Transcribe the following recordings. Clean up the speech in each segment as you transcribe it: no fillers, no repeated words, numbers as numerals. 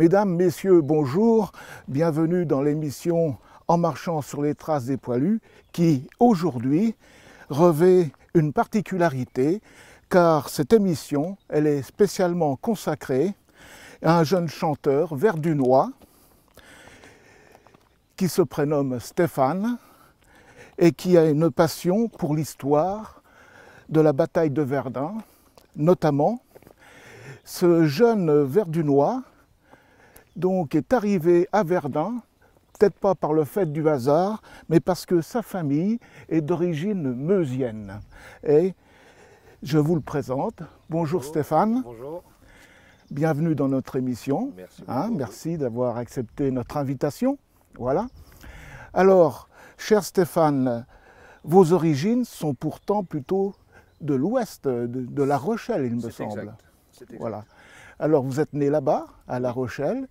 Mesdames, Messieurs, bonjour, bienvenue dans l'émission En marchant sur les traces des poilus qui, aujourd'hui, revêt une particularité car cette émission, elle est spécialement consacrée à un jeune chanteur verdunois qui se prénomme Stéphane et qui a une passion pour l'histoire de la bataille de Verdun, notamment. Ce jeune verdunois donc, est arrivé à Verdun, peut-être pas par le fait du hasard, mais parce que sa famille est d'origine meusienne. Et je vous le présente. Bonjour Stéphane. Bonjour. Bienvenue dans notre émission. Merci. Merci d'avoir accepté notre invitation. Voilà. Alors, cher Stéphane, vos origines sont pourtant plutôt de l'ouest, de La Rochelle, il me semble. Exact. Voilà. Alors, vous êtes né là-bas, à La Rochelle.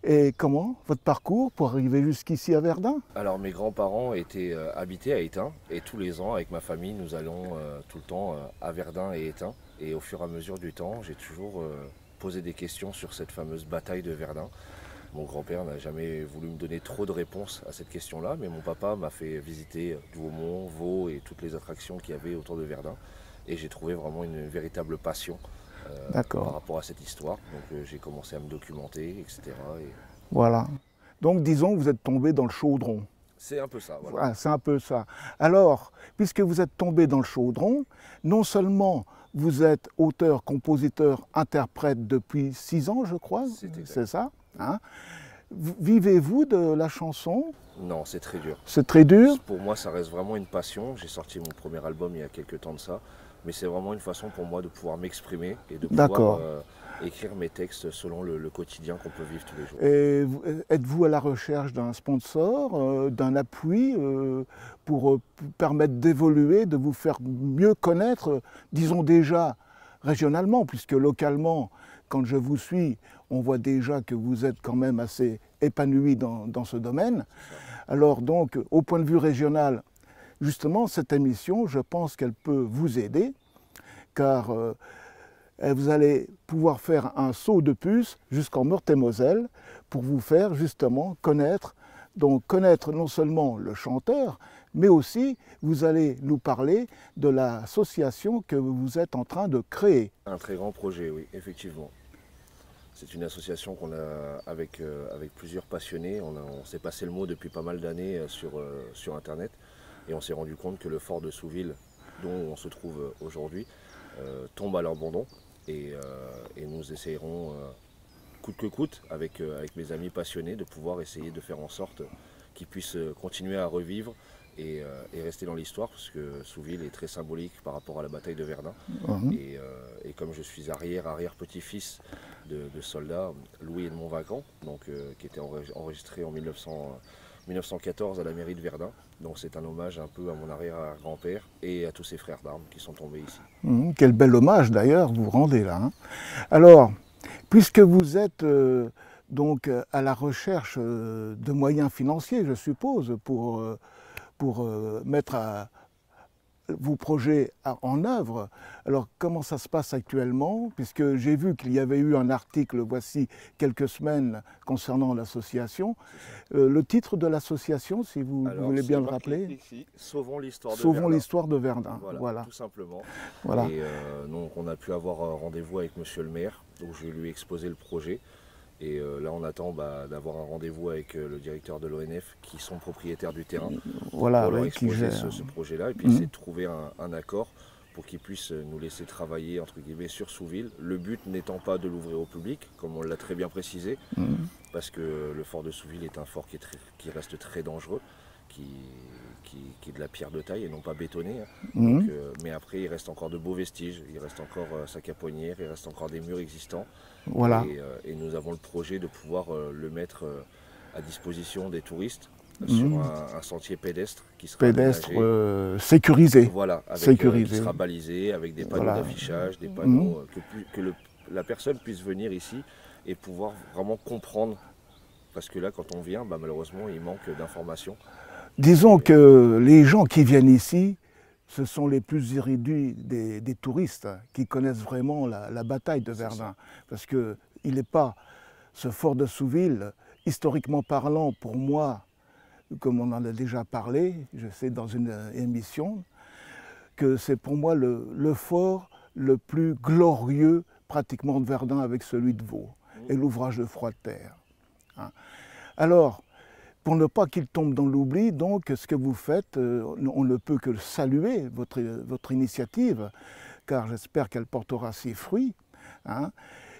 Et comment, votre parcours pour arriver jusqu'ici à Verdun? Alors, mes grands-parents étaient habités à Étain. Et tous les ans, avec ma famille, nous allons tout le temps à Verdun et Étain. Et au fur et à mesure du temps, j'ai toujours posé des questions sur cette fameuse bataille de Verdun. Mon grand-père n'a jamais voulu me donner trop de réponses à cette question-là, mais mon papa m'a fait visiter Douaumont, Vaux et toutes les attractions qu'il y avait autour de Verdun. Et j'ai trouvé vraiment une véritable passion par rapport à cette histoire. Donc j'ai commencé à me documenter, etc. Et... Voilà. Donc disons que vous êtes tombé dans le chaudron. C'est un peu ça, voilà. Voilà, c'est un peu ça. Alors, puisque vous êtes tombé dans le chaudron, non seulement vous êtes auteur, compositeur, interprète depuis 6 ans, je crois, c'est ça, hein? Vivez-vous de la chanson? Non, c'est très dur. C'est très dur? Pour moi, ça reste vraiment une passion. J'ai sorti mon premier album il y a quelques temps de ça. Mais c'est vraiment une façon pour moi de pouvoir m'exprimer et de pouvoir écrire mes textes selon le quotidien qu'on peut vivre tous les jours. Et êtes-vous à la recherche d'un sponsor, d'un appui pour permettre d'évoluer, de vous faire mieux connaître, disons déjà régionalement, puisque localement, quand je vous suis, on voit déjà que vous êtes quand même assez épanoui dans ce domaine. Alors donc, au point de vue régional, justement, cette émission, je pense qu'elle peut vous aider, car vous allez pouvoir faire un saut de puce jusqu'en Meurthe-et-Moselle pour vous faire justement connaître, donc connaître non seulement le chanteur, mais aussi vous allez nous parler de l'association que vous êtes en train de créer. Un très grand projet, oui, effectivement. C'est une association qu'on a avec plusieurs passionnés. On s'est passé le mot depuis pas mal d'années sur Internet. Et on s'est rendu compte que le fort de Souville, dont on se trouve aujourd'hui, tombe à l'abandon. Et nous essayerons, coûte que coûte, avec mes amis passionnés, de pouvoir essayer de faire en sorte qu'ils puissent continuer à revivre et rester dans l'histoire, parce que Souville est très symbolique par rapport à la bataille de Verdun. Et comme je suis arrière-petit-fils de soldats, Louis Edmond Vacant, qui était enregistré en 1914 à la mairie de Verdun. Donc c'est un hommage un peu à mon arrière-grand-père et à tous ses frères d'armes qui sont tombés ici. Quel bel hommage d'ailleurs vous rendez là. Hein. Alors, puisque vous êtes donc à la recherche de moyens financiers, je suppose, pour mettre vos projets en œuvre. Alors comment ça se passe actuellement? Puisque j'ai vu qu'il y avait eu un article, voici quelques semaines, concernant l'association. Le titre de l'association, si vous voulez bien le rappeler? Ici, Sauvons l'histoire de Sauvons Verdun. l'histoire de Verdun. Voilà, tout simplement. Voilà. Et donc on a pu avoir rendez-vous avec monsieur le maire, donc je lui ai exposé le projet. Et là, on attend d'avoir un rendez-vous avec le directeur de l'ONF, qui sont propriétaires du terrain, voilà, pour leur oui, exposer ce projet-là, et puis essayer de trouver un accord pour qu'ils puissent nous laisser travailler entre guillemets sur Souville. Le but n'étant pas de l'ouvrir au public, comme on l'a très bien précisé, parce que le fort de Souville est un fort qui reste très dangereux, qui est de la pierre de taille et non pas bétonné. Donc, mais après, il reste encore de beaux vestiges, il reste encore sa caponnière, il reste encore des murs existants. Voilà. Et nous avons le projet de pouvoir le mettre à disposition des touristes sur un sentier pédestre qui sera sécurisé. Voilà, qui sera balisé avec des panneaux d'affichage, des panneaux que la personne puisse venir ici et pouvoir vraiment comprendre. Parce que là, quand on vient, malheureusement, il manque d'informations. Disons que les gens qui viennent ici, ce sont les plus érudits des touristes qui connaissent vraiment la bataille de Verdun. Parce qu'il n'est pas ce fort de Souville, historiquement parlant, pour moi, comme on en a déjà parlé, je sais dans une émission, que c'est pour moi le fort le plus glorieux pratiquement de Verdun avec celui de Vaux et l'ouvrage de Froidterre. Hein. Alors, pour ne pas qu'il tombe dans l'oubli, donc, ce que vous faites, on ne peut que saluer votre initiative, car j'espère qu'elle portera ses fruits. Hein.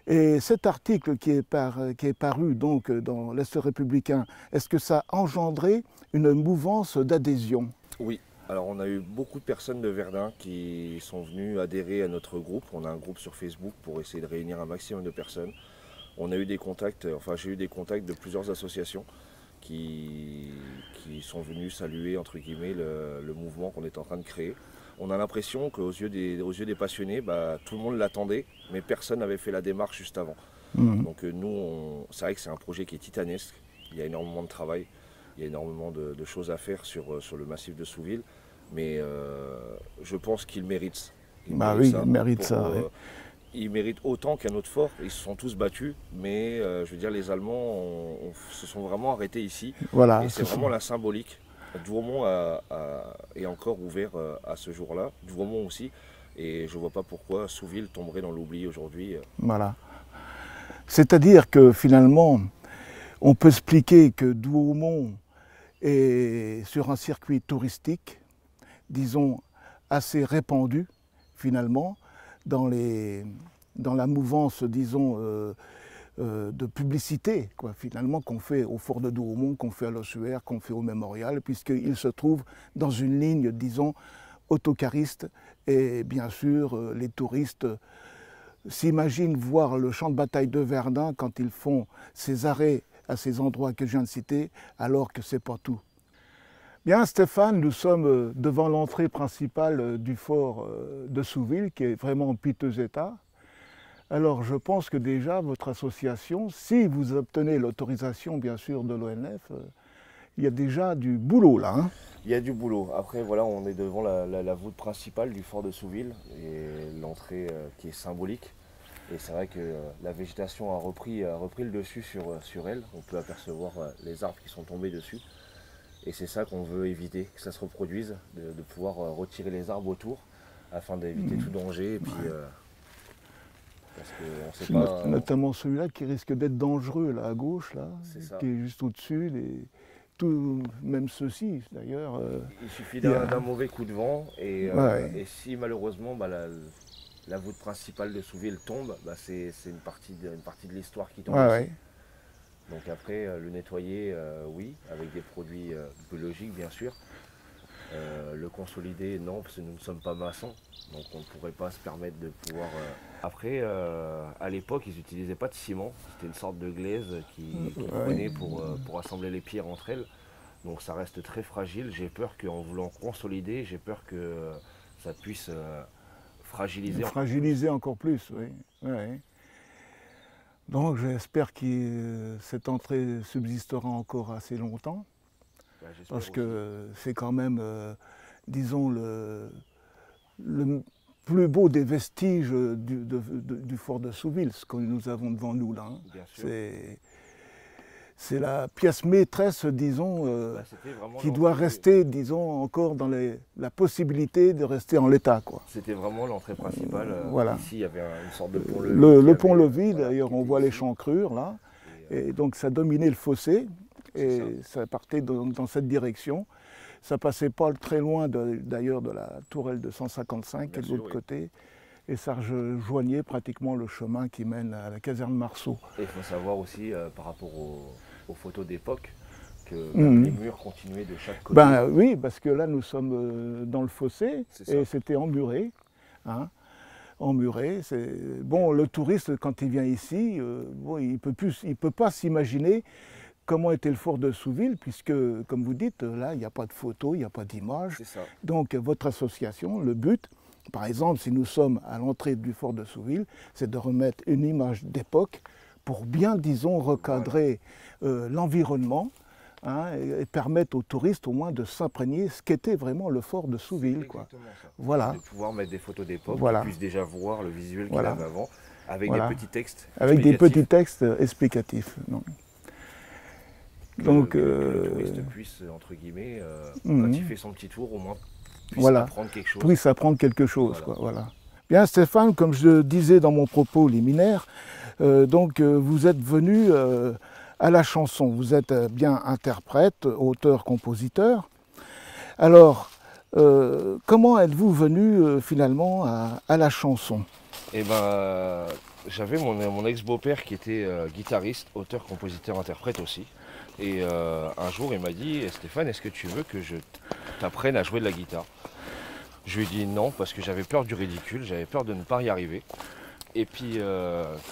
Et cet article qui est paru donc, dans l'Est républicain, est-ce que ça a engendré une mouvance d'adhésion? Oui, alors on a eu beaucoup de personnes de Verdun qui sont venues adhérer à notre groupe. On a un groupe sur Facebook pour essayer de réunir un maximum de personnes. On a eu des contacts, enfin j'ai eu des contacts de plusieurs associations qui sont venus saluer entre guillemets le mouvement qu'on est en train de créer. On a l'impression qu'aux yeux des passionnés, bah, tout le monde l'attendait, mais personne n'avait fait la démarche juste avant. Donc nous, c'est vrai que c'est un projet qui est titanesque, il y a énormément de travail, il y a énormément de choses à faire sur le massif de Souville, mais je pense qu'il mérite. Il mérite ça. Oui. Ils méritent autant qu'un autre fort. Ils se sont tous battus, mais je veux dire, les Allemands se sont vraiment arrêtés ici. Voilà, et c'est vraiment la symbolique. Douaumont est encore ouvert à ce jour-là. Douaumont aussi. Et je ne vois pas pourquoi Souville tomberait dans l'oubli aujourd'hui. Voilà. C'est-à-dire que finalement, on peut expliquer que Douaumont est sur un circuit touristique, disons, assez répandu, finalement, dans la mouvance, disons, de publicité, quoi, finalement, qu'on fait au fort de Douaumont, qu'on fait à l'ossuaire, qu'on fait au mémorial, puisqu'il se trouve dans une ligne, disons, autocariste, et bien sûr, les touristes s'imaginent voir le champ de bataille de Verdun quand ils font ces arrêts à ces endroits que je viens de citer, alors que c'est pas tout. Bien Stéphane, nous sommes devant l'entrée principale du fort de Souville, qui est vraiment en piteux état. Alors je pense que déjà votre association, si vous obtenez l'autorisation bien sûr de l'ONF, il y a déjà du boulot là. Hein. Il y a du boulot. Après voilà, on est devant la voûte principale du fort de Souville et l'entrée qui est symbolique. Et c'est vrai que la végétation a repris le dessus sur elle. On peut apercevoir les arbres qui sont tombés dessus. Et c'est ça qu'on veut éviter, que ça se reproduise, de pouvoir retirer les arbres autour afin d'éviter tout danger. Et puis, parce qu'on sait pas, notamment celui-là qui risque d'être dangereux là à gauche, là, qui est juste au-dessus. Même ceux-ci d'ailleurs. Il suffit d'un mauvais coup de vent et si malheureusement bah, la voûte principale de Souville tombe, bah, c'est une partie de l'histoire qui tombe aussi. Donc après, le nettoyer, oui, avec des produits biologiques bien sûr. Le consolider, non, parce que nous ne sommes pas maçons, donc on ne pourrait pas se permettre de pouvoir... Après, à l'époque, ils n'utilisaient pas de ciment, c'était une sorte de glaise qu'ils prenaient pour assembler les pierres entre elles. Donc ça reste très fragile, j'ai peur qu'en voulant consolider, j'ai peur que ça puisse fragiliser. Fragiliser encore plus, oui. Ouais. Donc j'espère que cette entrée subsistera encore assez longtemps, parce que c'est quand même, disons, le plus beau des vestiges du fort de Souville, ce que nous avons devant nous là. Hein. C'est la pièce maîtresse, disons, qui doit rester, disons, encore dans la possibilité de rester en l'état. C'était vraiment l'entrée principale. Voilà. Ici, il y avait une sorte de pont-levis. Le pont-levis, d'ailleurs, on voit l'échancrure, là. Et donc, ça dominait le fossé. Et ça partait dans cette direction. Ça passait pas très loin, d'ailleurs, de la tourelle de 155, qui est de l'autre côté. Et ça rejoignait pratiquement le chemin qui mène à la caserne Marceau. Et il faut savoir aussi, par rapport aux photos d'époque, que les murs continuaient de chaque côté. Ben oui, parce que là, nous sommes dans le fossé, et c'était emmuré. Hein, emmuré. Bon, le touriste, quand il vient ici, bon, il peut pas s'imaginer comment était le fort de Souville, puisque, comme vous dites, là, il n'y a pas de photos, il n'y a pas d'images. Donc, votre association, le but, par exemple, si nous sommes à l'entrée du fort de Souville, c'est de remettre une image d'époque pour bien, disons, recadrer l'environnement, hein, et permettre aux touristes au moins de s'imprégner ce qu'était vraiment le fort de Souville. Quoi. Ça. Voilà. De pouvoir mettre des photos d'époque, qu'ils puissent déjà voir le visuel qu'il avait avant. Avec Voilà. des petits textes Avec des explicatifs. petits textes explicatifs. Donc, que le touriste puisse, entre guillemets, quand il fait son petit tour, au moins puisse voilà, apprendre quelque chose. puisse apprendre quelque chose. Voilà. Quoi, voilà. Bien Stéphane, comme je le disais dans mon propos liminaire, vous êtes venu à la chanson. Vous êtes bien interprète, auteur, compositeur. Alors, comment êtes-vous venu finalement à la chanson? Et ben, j'avais mon ex-beau-père qui était guitariste, auteur, compositeur, interprète aussi. Et un jour, il m'a dit, Stéphane, est-ce que tu veux que je t'apprenne à jouer de la guitare? Je lui ai dit non, parce que j'avais peur du ridicule, j'avais peur de ne pas y arriver. Et puis,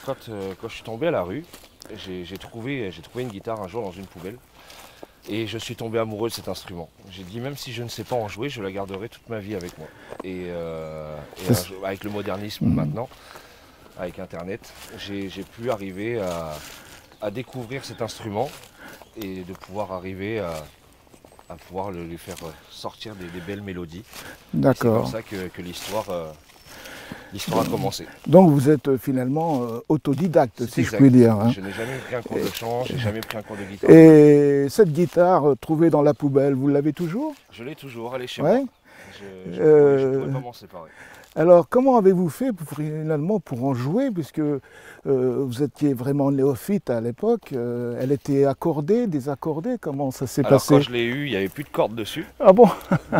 quand je suis tombé à la rue, j'ai trouvé une guitare un jour dans une poubelle. Et je suis tombé amoureux de cet instrument. J'ai dit, même si je ne sais pas en jouer, je la garderai toute ma vie avec moi. Et avec le modernisme maintenant, avec Internet, j'ai pu arriver à découvrir cet instrument et de pouvoir arriver à pouvoir lui faire sortir des belles mélodies. C'est comme ça que l'histoire a commencé. Donc vous êtes finalement autodidacte, si exact. Je puis dire. Hein. Je n'ai jamais pris un cours de chant, j'ai jamais pris un cours de guitare. Et cette guitare trouvée dans la poubelle, vous l'avez toujours? Je l'ai toujours, elle est chez ouais. moi. Je ne pourrais pas m'en séparer. Alors, comment avez-vous fait finalement pour en jouer, puisque vous étiez vraiment néophyte à l'époque? Elle était accordée, désaccordée? Comment ça s'est passé? Quand je l'ai eu, il n'y avait plus de cordes dessus. Ah bon?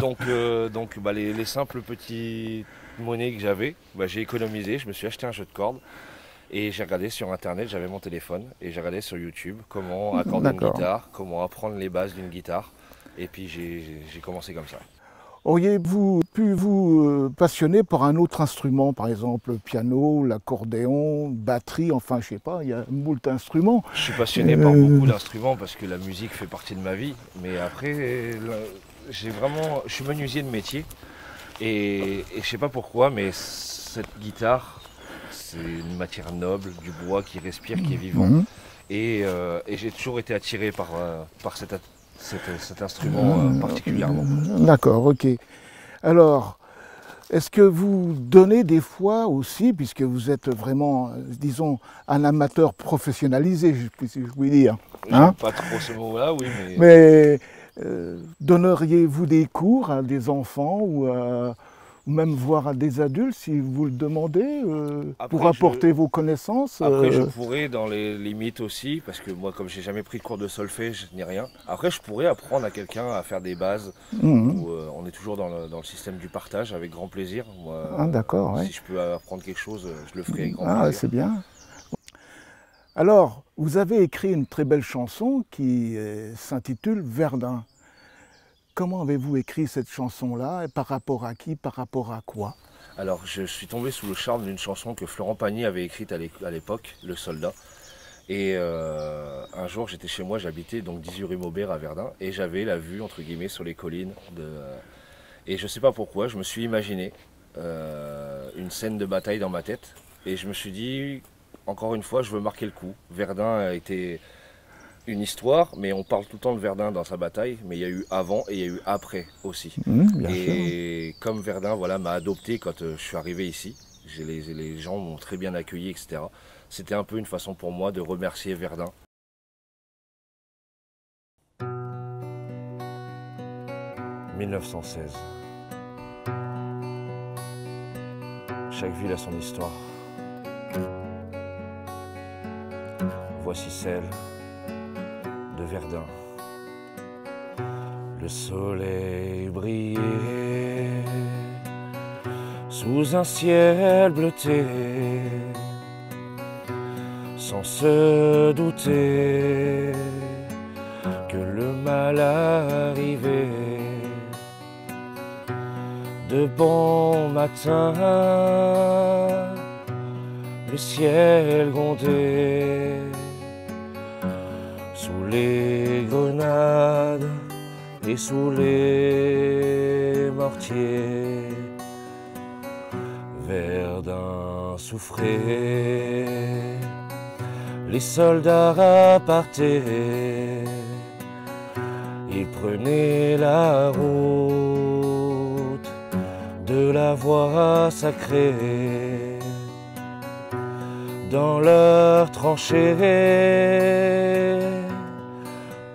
Donc les simples petits monnaies que j'avais, j'ai économisé, je me suis acheté un jeu de cordes et j'ai regardé sur Internet, j'avais mon téléphone, et j'ai regardé sur YouTube comment accorder une guitare, comment apprendre les bases d'une guitare, et puis j'ai commencé comme ça. Auriez-vous pu vous passionner par un autre instrument, par exemple le piano, l'accordéon, batterie, enfin je sais pas, il y a moult instruments. Je suis passionné par beaucoup d'instruments parce que la musique fait partie de ma vie, mais après je suis menuisier de métier et je sais pas pourquoi, mais cette guitare, c'est une matière noble, du bois qui respire, qui est vivant, et j'ai toujours été attiré par cet instrument particulièrement. D'accord, ok. Alors, est-ce que vous donnez des fois aussi, puisque vous êtes vraiment, disons, un amateur professionnalisé, si je puis dire. J'aime pas trop ce mot-là, oui, mais donneriez-vous des cours à des enfants ou même voir à des adultes si vous le demandez pour apporter vos connaisses? Après, je pourrais dans les limites aussi, parce que moi, comme j'ai jamais pris de cours de solfège ni rien, après, je pourrais apprendre à quelqu'un à faire des bases. Où, on est toujours dans le système du partage, avec grand plaisir. Moi, d'accord. Si je peux apprendre quelque chose, je le ferai avec grand plaisir. C'est bien. Alors, vous avez écrit une très belle chanson qui s'intitule Verdun. Comment avez-vous écrit cette chanson-là? Et par rapport à qui? Par rapport à quoi? Alors, je suis tombé sous le charme d'une chanson que Florent Pagny avait écrite à l'époque, Le Soldat. Et un jour, j'étais chez moi, j'habitais donc 18 rue Maubert à Verdun, et j'avais la vue, entre guillemets, sur les collines. Et je ne sais pas pourquoi, je me suis imaginé une scène de bataille dans ma tête. Et je me suis dit, encore une fois, je veux marquer le coup. Verdun a été une histoire, mais on parle tout le temps de Verdun dans sa bataille, mais il y a eu avant et il y a eu après aussi. Et comme Verdun m'a adopté quand je suis arrivé ici, les gens m'ont très bien accueilli, etc. C'était un peu une façon pour moi de remercier Verdun. « 1916. Chaque ville a son histoire. Voici celle de Verdun. Le soleil brillait sous un ciel bleuté, sans se douter que le mal arrivait. De bon matin, le ciel grondait sous les grenades et sous les mortiers. Verdun souffrait, les soldats partaient, ils prenaient la route de la voie sacrée. dans leurs tranchées,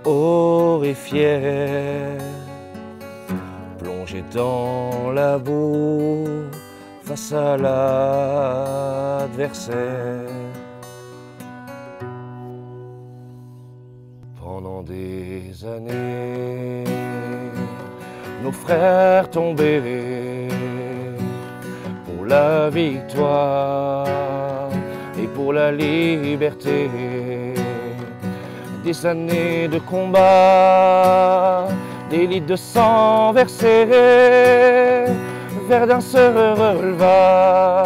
haut et fiers, plongés dans la boue face à l'adversaire. Pendant des années, nos frères tombaient pour la victoire et pour la liberté. Des années de combat, des litres de sang versés, Verdun se releva,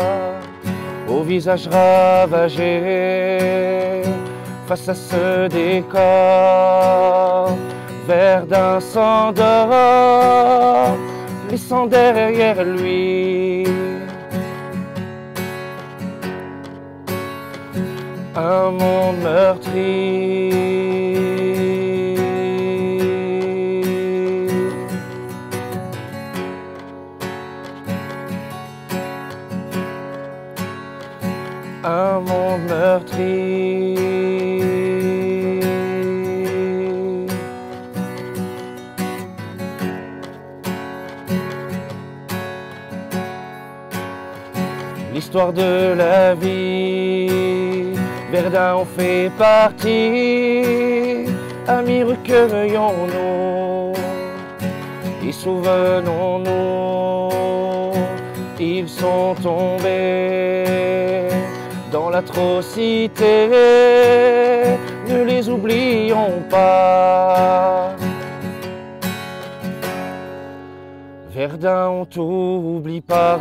au visage ravagé, face à ce décor. Verdun s'endort, laissant derrière lui un monde meurtri. Un monde meurtri. L'histoire de la vie, Verdun en fait partie. Amis, recueillons-nous et souvenons-nous. Ils sont tombés dans l'atrocité, ne les oublions pas. Verdun, on t'oublie pas.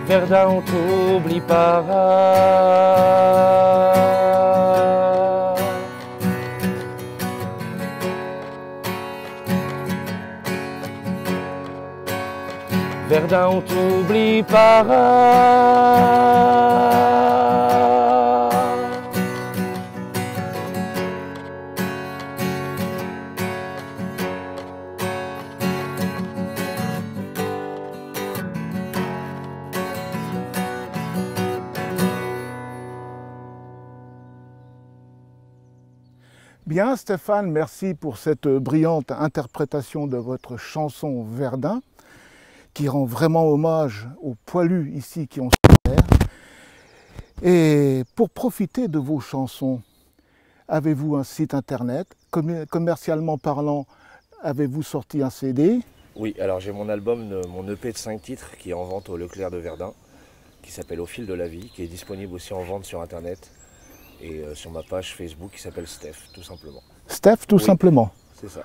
Verdun, on t'oublie pas. Verdun, on t'oublie pas. Bien, Stéphane, merci pour cette brillante interprétation de votre chanson Verdun, qui rend vraiment hommage aux poilus ici qui ont souffert. Et pour profiter de vos chansons, avez-vous un site internet? Commercialement parlant, avez-vous sorti un CD? Oui, alors j'ai mon album, mon EP de 5 titres qui est en vente au Leclerc de Verdun, qui s'appelle Au fil de la vie, qui est disponible aussi en vente sur internet et sur ma page Facebook qui s'appelle Steph, tout simplement. Steph, tout simplement. C'est ça.